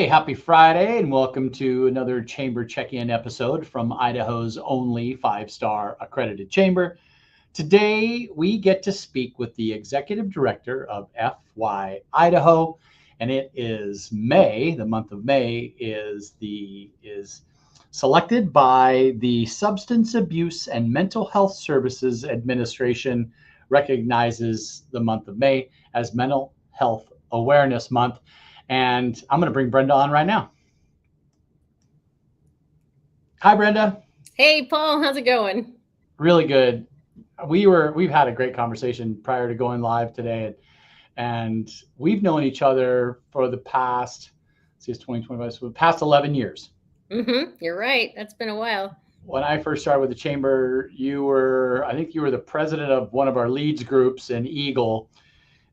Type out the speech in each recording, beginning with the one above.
Hey, happy Friday, and welcome to another chamber check-in episode from Idaho's only five-star accredited chamber. Today, we get to speak with the executive director of FYIdaho, and it is May. The month of May is selected by the Substance Abuse and Mental Health Services Administration, recognizes the month of May as Mental Health Awareness Month. And I'm going to bring Brenda on right now. Hi, Brenda. Hey, Paul. How's it going? Really good. We've had a great conversation prior to going live today, and we've known each other for the past, it's 2025, so the past 11 years. You're right. That's been a while. When I first started with the chamber, I think you were the president of one of our leads groups in Eagle,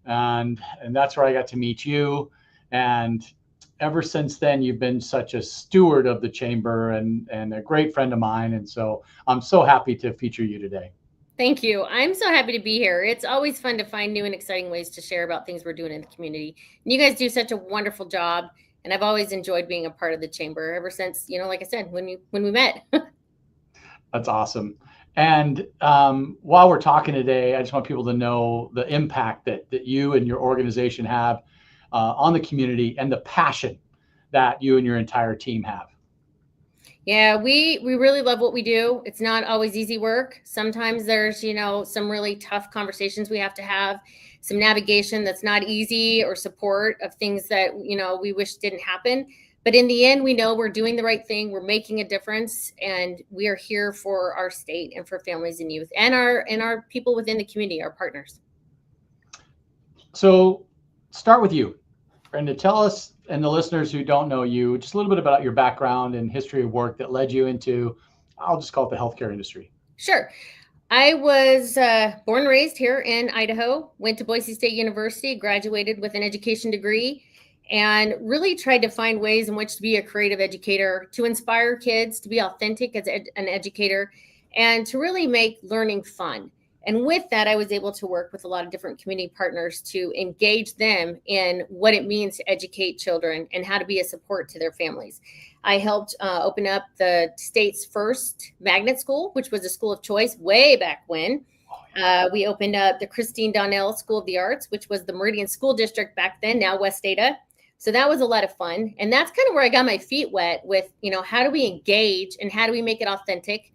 and that's where I got to meet you. And ever since then, you've been such a steward of the chamber and a great friend of mine. And so I'm so happy to feature you today. Thank you. I'm so happy to be here. It's always fun to find new and exciting ways to share about things we're doing in the community. And you guys do such a wonderful job. And I've always enjoyed being a part of the chamber ever since, like I said, when we met. That's awesome. And while we're talking today, I just want people to know the impact that you and your organization have on the community and the passion that you and your entire team have. Yeah, we really love what we do. It's not always easy work. Sometimes there's, some really tough conversations we have to have, some navigation that's not easy, or support of things that, we wish didn't happen. But in the end, we know we're doing the right thing. We're making a difference, and we are here for our state and for families and youth and our people within the community, our partners. So start with you. Brenda, tell us and the listeners who don't know you just a little bit about your background and history of work that led you into, I'll just call it the healthcare industry. Sure. I was born and raised here in Idaho, went to Boise State University, graduated with an education degree, and really tried to find ways in which to be a creative educator, to inspire kids, to be authentic as an educator, and to really make learning fun. And with that, I was able to work with a lot of different community partners to engage them in what it means to educate children and how to be a support to their families. I helped open up the state's first magnet school, which was a school of choice way back when. We opened up the Christine Donnell School of the Arts, which was the Meridian School District back then, now West Ada. So that was a lot of fun. And that's kind of where I got my feet wet with, how do we engage and how do we make it authentic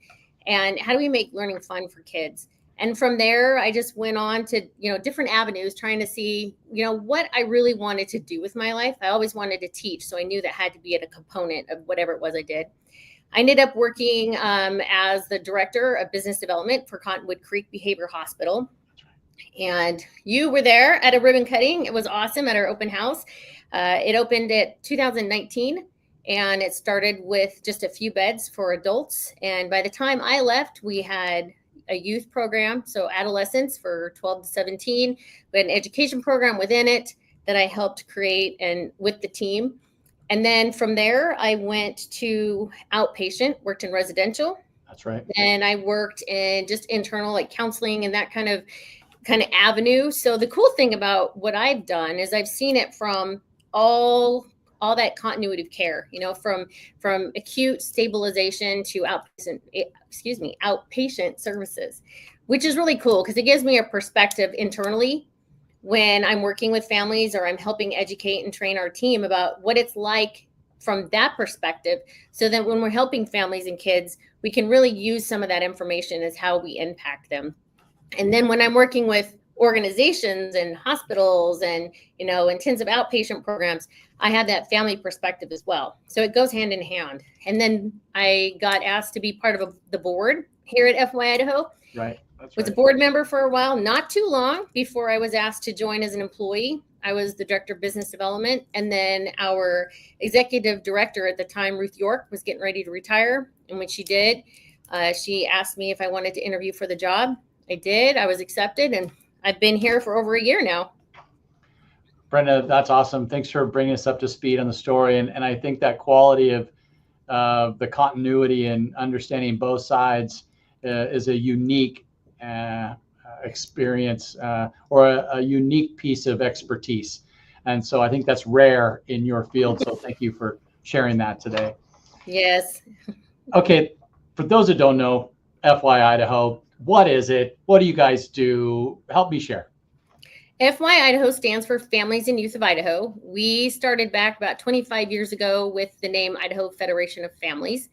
and how do we make learning fun for kids? And from there, I just went on to, different avenues, trying to see, what I really wanted to do with my life. I always wanted to teach, so I knew that had to be at a component of whatever it was I did. I ended up working as the director of business development for Cottonwood Creek Behavioral Hospital. And you were there at a ribbon cutting. It was awesome at our open house. It opened at 2019. And it started with just a few beds for adults. And by the time I left, we had a youth program, so adolescents for 12 to 17. We had an education program within it that I helped create and with the team. And then from there, I went to outpatient, worked in residential. That's right. And I worked in just internal, like counseling and that kind of avenue. So the cool thing about what I've done is I've seen it from all that continuity of care, from acute stabilization to outpatient services, which is really cool because it gives me a perspective internally when I'm working with families or I'm helping educate and train our team about what it's like from that perspective. So that when we're helping families and kids, we can really use some of that information as how we impact them. And then when I'm working with organizations and hospitals and, intensive outpatient programs, I have that family perspective as well. So it goes hand in hand. And then I got asked to be part of the board here at FYIdaho. Right. That's was right. a board member for a while, not too long before I was asked to join as an employee. I was the director of business development. And then our executive director at the time, Ruth York, was getting ready to retire. And when she did, she asked me if I wanted to interview for the job. I did. I was accepted, and I've been here for over a year now. Brenda, that's awesome. Thanks for bringing us up to speed on the story. And I think that quality of the continuity and understanding both sides is a unique experience or a unique piece of expertise. And so I think that's rare in your field. So thank you for sharing that today. Yes. Okay, for those that don't know, FYIdaho, what is it? What do you guys do? Help me share. FYIdaho stands for Families and Youth of Idaho. We started back about 25 years ago with the name Idaho Federation of Families.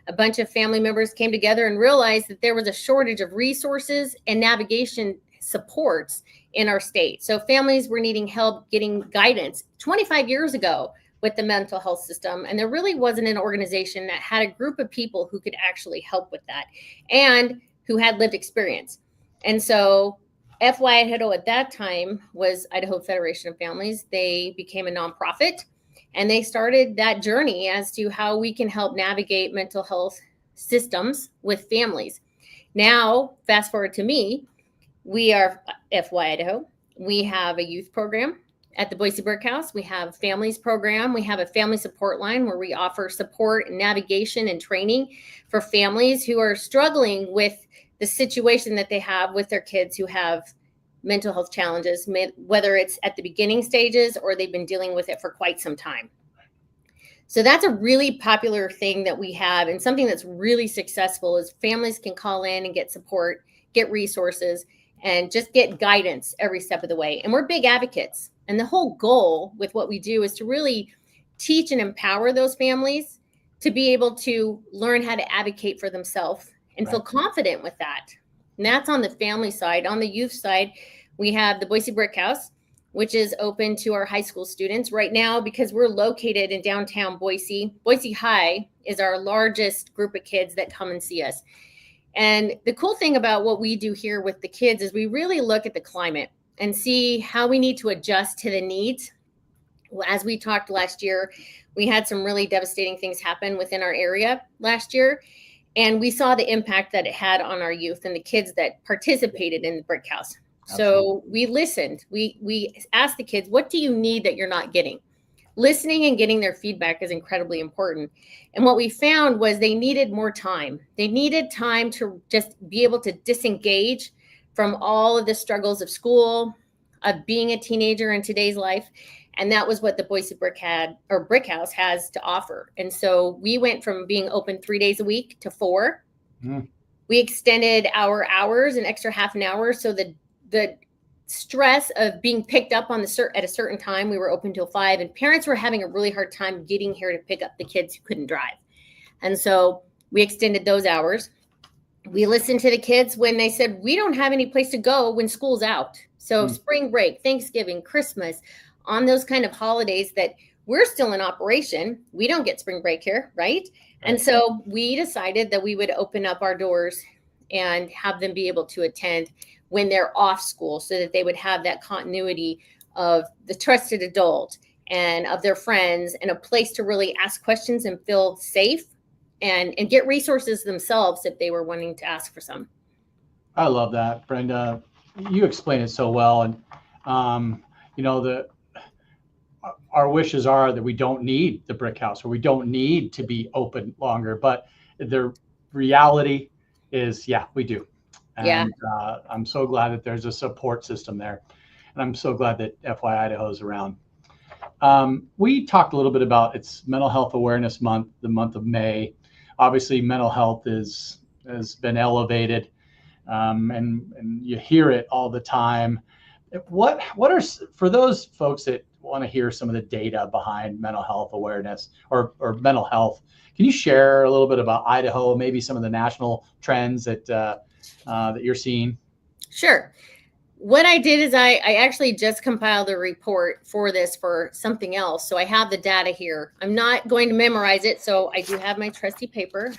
A bunch of family members came together and realized that there was a shortage of resources and navigation supports in our state. So families were needing help getting guidance 25 years ago with the mental health system. And there really wasn't an organization that had a group of people who could actually help with that and who had lived experience. And so FYIdaho at that time was Idaho Federation of Families. They became a nonprofit and they started that journey as to how we can help navigate mental health systems with families. Now, fast forward to me, we are FYIdaho. We have a youth program at the Boise Brick House. We have a families program. We have a family support line where we offer support and navigation and training for families who are struggling with the situation that they have with their kids who have mental health challenges, whether it's at the beginning stages or they've been dealing with it for quite some time. So that's a really popular thing that we have, and something that's really successful is families can call in and get support, get resources, and just get guidance every step of the way. And we're big advocates. And the whole goal with what we do is to really teach and empower those families to be able to learn how to advocate for themselves and feel confident with that. And that's on the family side. On the youth side, we have the Boise Brick House, which is open to our high school students right now because we're located in downtown Boise. Boise High is our largest group of kids that come and see us. And the cool thing about what we do here with the kids is we really look at the climate and see how we need to adjust to the needs. As we talked last year, we had some really devastating things happen within our area last year. And we saw the impact that it had on our youth and the kids that participated in the Brick House. Absolutely. So we listened. We asked the kids, what do you need that you're not getting? Listening and getting their feedback is incredibly important. And what we found was they needed more time. They needed time to just be able to disengage from all of the struggles of school, of being a teenager in today's life. And that was what the Boise Brick House has to offer. And so we went from being open 3 days a week to 4. We extended our hours an extra half an hour. So the stress of being picked up on at a certain time, we were open till 5, and parents were having a really hard time getting here to pick up the kids who couldn't drive. And so we extended those hours. We listened to the kids when they said, we don't have any place to go when school's out. So spring break, Thanksgiving, Christmas, on those kind of holidays that we're still in operation. We don't get spring break here, right? And so we decided that we would open up our doors and have them be able to attend when they're off school so that they would have that continuity of the trusted adult and of their friends and a place to really ask questions and feel safe and get resources themselves if they were wanting to ask for some. I love that, Brenda. You explain it so well. And, our wishes are that we don't need the Brick House or we don't need to be open longer. But the reality is, we do. And I'm so glad that there's a support system there. And I'm so glad that FYIdaho is around. We talked a little bit about it's Mental Health Awareness Month, the month of May. Obviously, mental health has been elevated, and you hear it all the time. What are, for those folks that want to hear some of the data behind mental health awareness or mental health, can you share a little bit about Idaho, maybe some of the national trends that you're seeing? Sure. What I did is I actually just compiled a report for this for something else. So I have the data here. I'm not going to memorize it. So I do have my trusty paper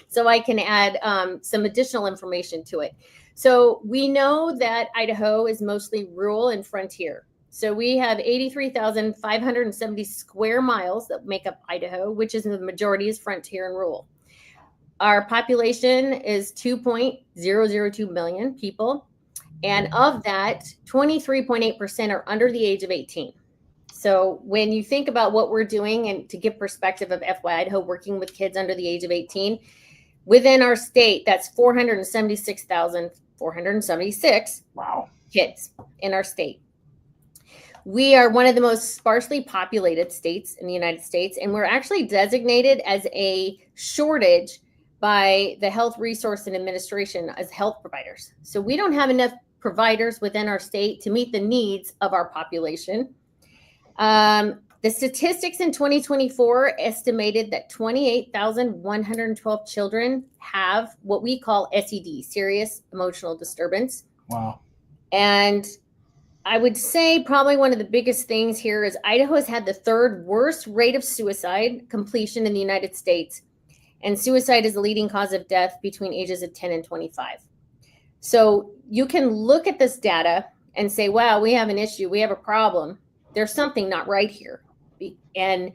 so I can add some additional information to it. So we know that Idaho is mostly rural and frontier. So we have 83,570 square miles that make up Idaho, which is the majority is frontier and rural. Our population is 2.002 million people. And of that, 23.8% are under the age of 18. So when you think about what we're doing, and to give perspective of FYIdaho working with kids under the age of 18, within our state, that's 476,476 kids in our state. We are one of the most sparsely populated states in the United States, and we're actually designated as a shortage by the Health Resource and Administration as health providers. So we don't have enough providers within our state to meet the needs of our population. The statistics in 2024 estimated that 28,112 children have what we call SED, serious emotional disturbance. Wow. And I would say probably one of the biggest things here is Idaho has had the third worst rate of suicide completion in the United States. And suicide is the leading cause of death between ages of 10 and 25. So you can look at this data and say, wow, we have an issue. We have a problem. There's something not right here. And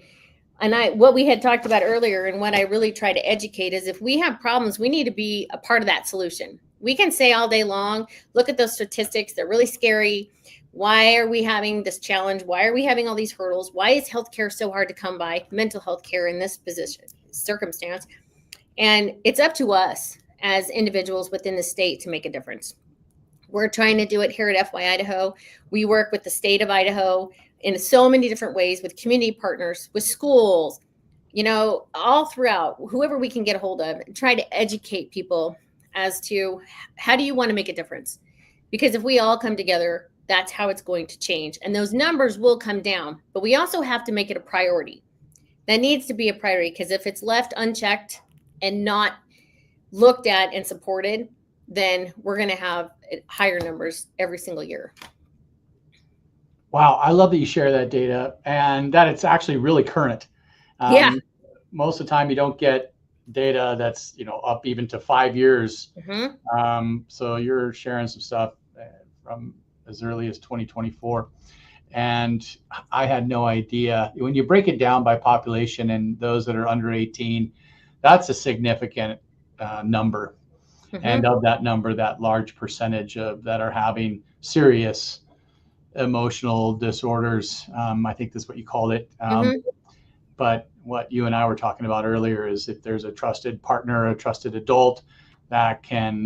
what we had talked about earlier and what I really try to educate is if we have problems, we need to be a part of that solution. We can say all day long, look at those statistics. They're really scary. Why are we having this challenge? Why are we having all these hurdles? Why is healthcare so hard to come by? Mental health care in this circumstance. And it's up to us as individuals within the state to make a difference. We're trying to do it here at FYIdaho. We work with the state of Idaho in so many different ways with community partners, with schools, all throughout, whoever we can get a hold of, and try to educate people as to how do you want to make a difference? Because if we all come together, that's how it's going to change. And those numbers will come down, but we also have to make it a priority. That needs to be a priority because if it's left unchecked and not looked at and supported, then we're going to have higher numbers every single year. Wow. I love that you share that data and that it's actually really current. Yeah. Most of the time you don't get data that's, up even to 5 years. Mm-hmm. So you're sharing some stuff from as early as 2024. And I had no idea. When you break it down by population and those that are under 18, that's a significant number. Mm-hmm. And of that number, that large percentage of that are having serious emotional disorders. I think that's what you called it. Mm-hmm. But what you and I were talking about earlier is if there's a trusted partner, a trusted adult that can,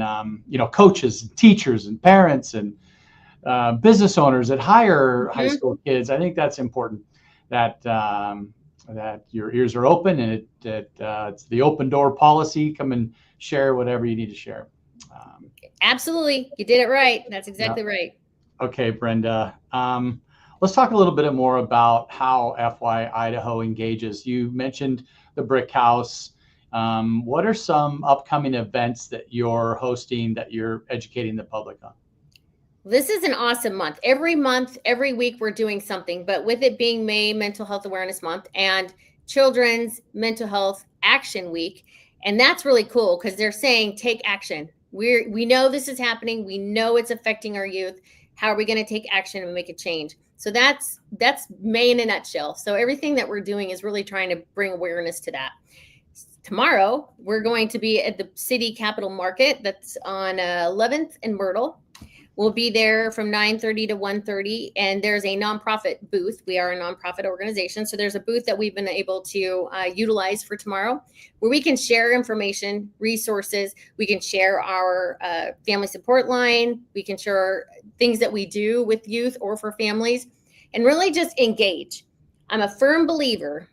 coaches, and teachers and parents and business owners that hire Mm-hmm. high school kids. I think that's important that that your ears are open and it's the open door policy. Come and share whatever you need to share. Absolutely. You did it right. That's exactly right. Okay, Brenda. Let's talk a little bit more about how FYIdaho engages. You mentioned the Brick House. What are some upcoming events that you're hosting that you're educating the public on? This is an awesome month. Every month, every week, we're doing something. But with it being May Mental Health Awareness Month and Children's Mental Health Action Week, and that's really cool because they're saying take action. We know this is happening. We know it's affecting our youth. How are we going to take action and make a change? So that's May in a nutshell. So everything that we're doing is really trying to bring awareness to that. Tomorrow, we're going to be at the City Capitol Market. That's on 11th and Myrtle. We'll be there from 9:30 to 1:30, and there's a nonprofit booth. We are a nonprofit organization, so there's a booth that we've been able to utilize for tomorrow where we can share information, resources. We can share our family support line. We can share things that we do with youth or for families and really just engage. I'm a firm believer,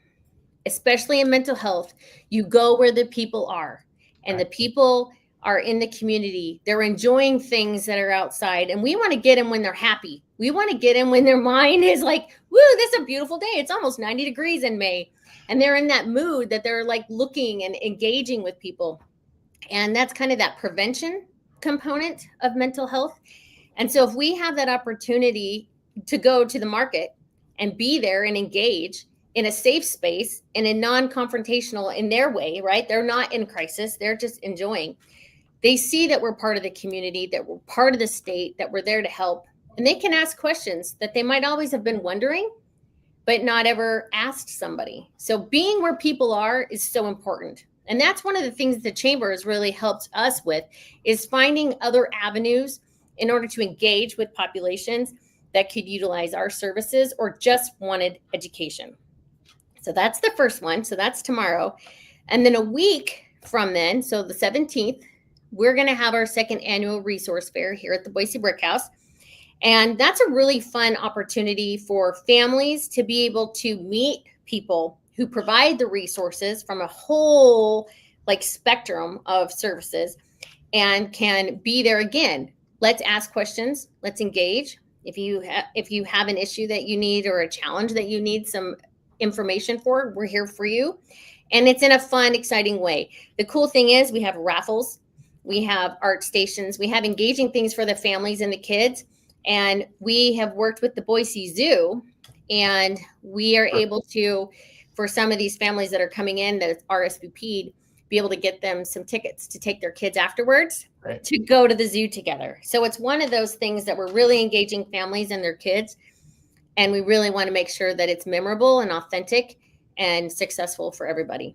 especially in mental health, you go where the people are, and the people are in the community. They're enjoying things that are outside, and we want to get them when they're happy. We want to get them when their mind is like, woo, this is a beautiful day. It's almost 90 degrees in May. And they're in that mood that they're like looking and engaging with people. And that's kind of that prevention component of mental health. And so if we have that opportunity to go to the market and be there and engage in a safe space and a non-confrontational in their way, right? They're not in crisis. They're just enjoying. They see that we're part of the community, that we're part of the state, that we're there to help. And they can ask questions that they might always have been wondering, but not ever asked somebody. So being where people are is so important. And that's one of the things the Chamber has really helped us with, is finding other avenues in order to engage with populations that could utilize our services or just wanted education. So that's the first one. So that's tomorrow. And then a week from then, so the 17th, we're going to have our second annual resource fair here at the Boise Brick House. And that's a really fun opportunity for families to be able to meet people who provide the resources from a whole like spectrum of services and can be there again. Let's ask questions. Let's engage. If you have an issue that you need or a challenge that you need some information for, we're here for you. And it's in a fun, exciting way. The cool thing is we have raffles, we have art stations, we have engaging things for the families and the kids. And we have worked with the Boise Zoo, and we are able to, for some of these families that are coming in that RSVP'd, be able to get them some tickets to take their kids afterwards to go to the zoo together. So it's one of those things that we're really engaging families and their kids. And we really want to make sure that it's memorable and authentic and successful for everybody.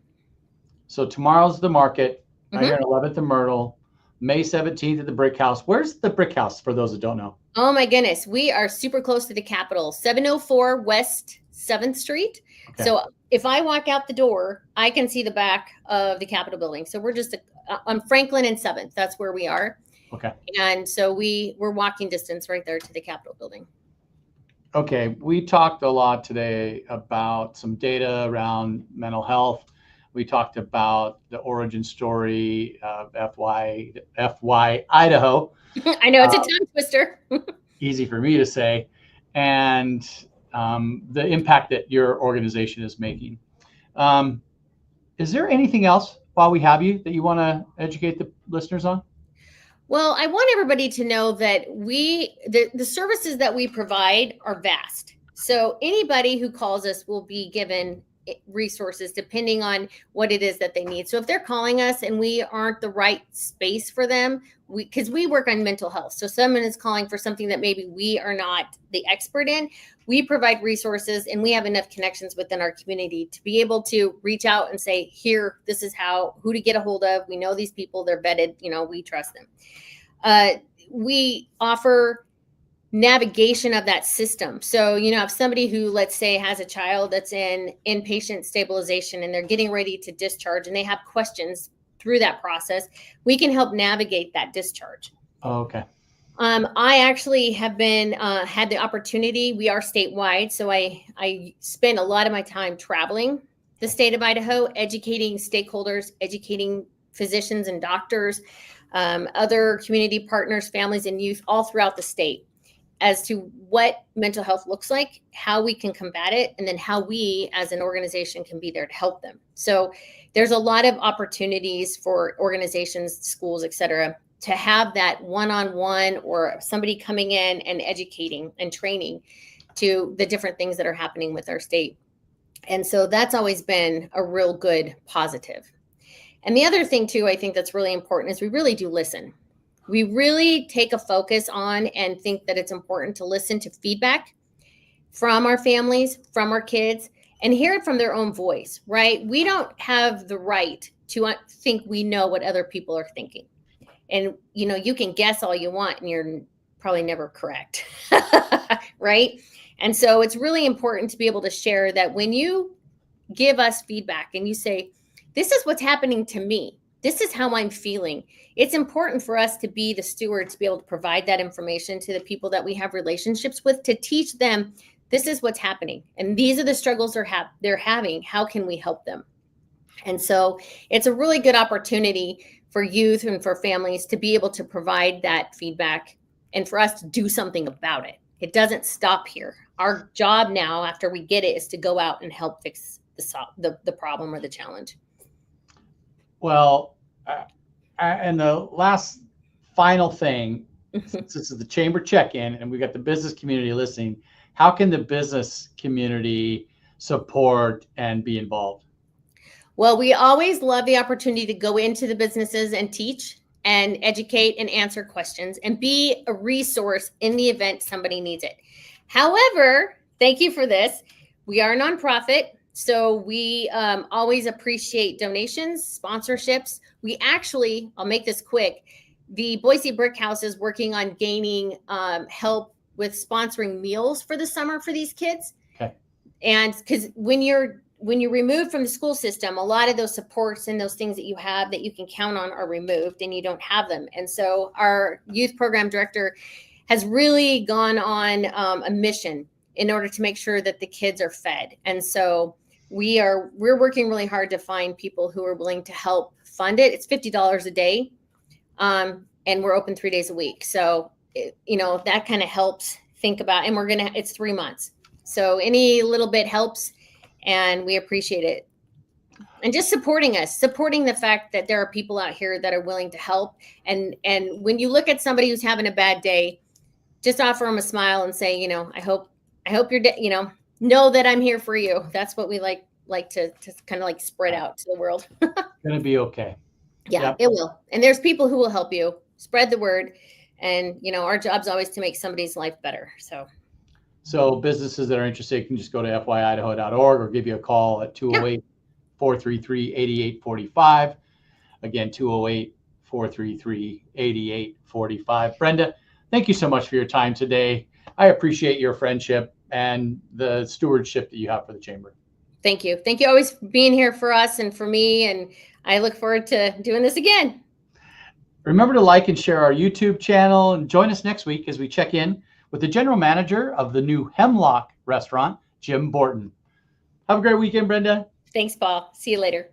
So tomorrow's the market, right here at 11th and Myrtle, May 17th at the Brick House. Where's the Brick House for those that don't know? Oh my goodness. We are super close to the Capitol, 704 West 7th Street. Okay. So if I walk out the door, I can see the back of the Capitol building. So we're just on Franklin and 7th. That's where we are. Okay. And so we're walking distance right there to the Capitol building. Okay. We talked a lot today about some data around mental health. We talked about the origin story of FYIdaho. I know it's a tongue twister. Easy for me to say. And the impact that your organization is making. Is there anything else while we have you that you want to educate the listeners on? Well, I want everybody to know that the services that we provide are vast. So anybody who calls us will be given resources depending on what it is that they need. So if they're calling us and we aren't the right space for them, because we work on mental health. So someone is calling for something that maybe we are not the expert in, we provide resources and we have enough connections within our community to be able to reach out and say, here, this is who to get a hold of. We know these people, they're vetted, we trust them. We offer navigation of that system. So, if somebody who, let's say, has a child that's in inpatient stabilization and they're getting ready to discharge and they have questions through that process, we can help navigate that discharge. Oh, okay. I actually have had the opportunity. We are statewide, so I spend a lot of my time traveling the state of Idaho, educating stakeholders, educating physicians and doctors, other community partners, families, and youth all throughout the state as to what mental health looks like, how we can combat it, and then how we as an organization can be there to help them. So there's a lot of opportunities for organizations, schools, et cetera, to have that one-on-one or somebody coming in and educating and training to the different things that are happening with our state. And so that's always been a real good positive. And the other thing too, I think that's really important is we really do listen. We really take a focus on and think that it's important to listen to feedback from our families, from our kids, and hear it from their own voice, right? We don't have the right to think we know what other people are thinking. And, you can guess all you want and you're probably never correct, right? And so it's really important to be able to share that when you give us feedback and you say, this is what's happening to me, this is how I'm feeling. It's important for us to be the steward to be able to provide that information to the people that we have relationships with, to teach them this is what's happening. And these are the struggles they're having. How can we help them? And so it's a really good opportunity for youth and for families to be able to provide that feedback and for us to do something about it. It doesn't stop here. Our job now, after we get it, is to go out and help fix the problem or the challenge. Well, and the last final thing, since this is the chamber check-in and we got the business community listening, how can the business community support and be involved? Well, we always love the opportunity to go into the businesses and teach and educate and answer questions and be a resource in the event somebody needs it. However, thank you for this. We are a nonprofit. So we always appreciate donations, sponsorships. We actually, I'll make this quick, the Boise Brick House is working on gaining help with sponsoring meals for the summer for these kids. Okay. And because when you're removed from the school system, a lot of those supports and those things that you have that you can count on are removed and you don't have them. And so our youth program director has really gone on a mission in order to make sure that the kids are fed. And so we're working really hard to find people who are willing to help fund it. It's $50 a day. And we're open 3 days a week. So, that kind of helps think about, and it's 3 months. So any little bit helps, and we appreciate it. And just supporting us, supporting the fact that there are people out here that are willing to help. And when you look at somebody who's having a bad day, just offer them a smile and say, I hope your day, know that I'm here for you. That's what we like to kind of like spread out to the world. Gonna be okay. Yeah, yep. It will. And there's people who will help you spread the word. And, our job's always to make somebody's life better. So businesses that are interested can just go to FYIdaho.org or give you a call at 208-433-8845. Again, 208-433-8845. Brenda, thank you so much for your time today. I appreciate your friendship and the stewardship that you have for the Chamber. Thank you. Thank you always for being here for us and for me. And I look forward to doing this again. Remember to like and share our YouTube channel, and join us next week as we check in with the general manager of the new Hemlock restaurant, Jim Borton. Have a great weekend, Brenda. Thanks, Paul. See you later.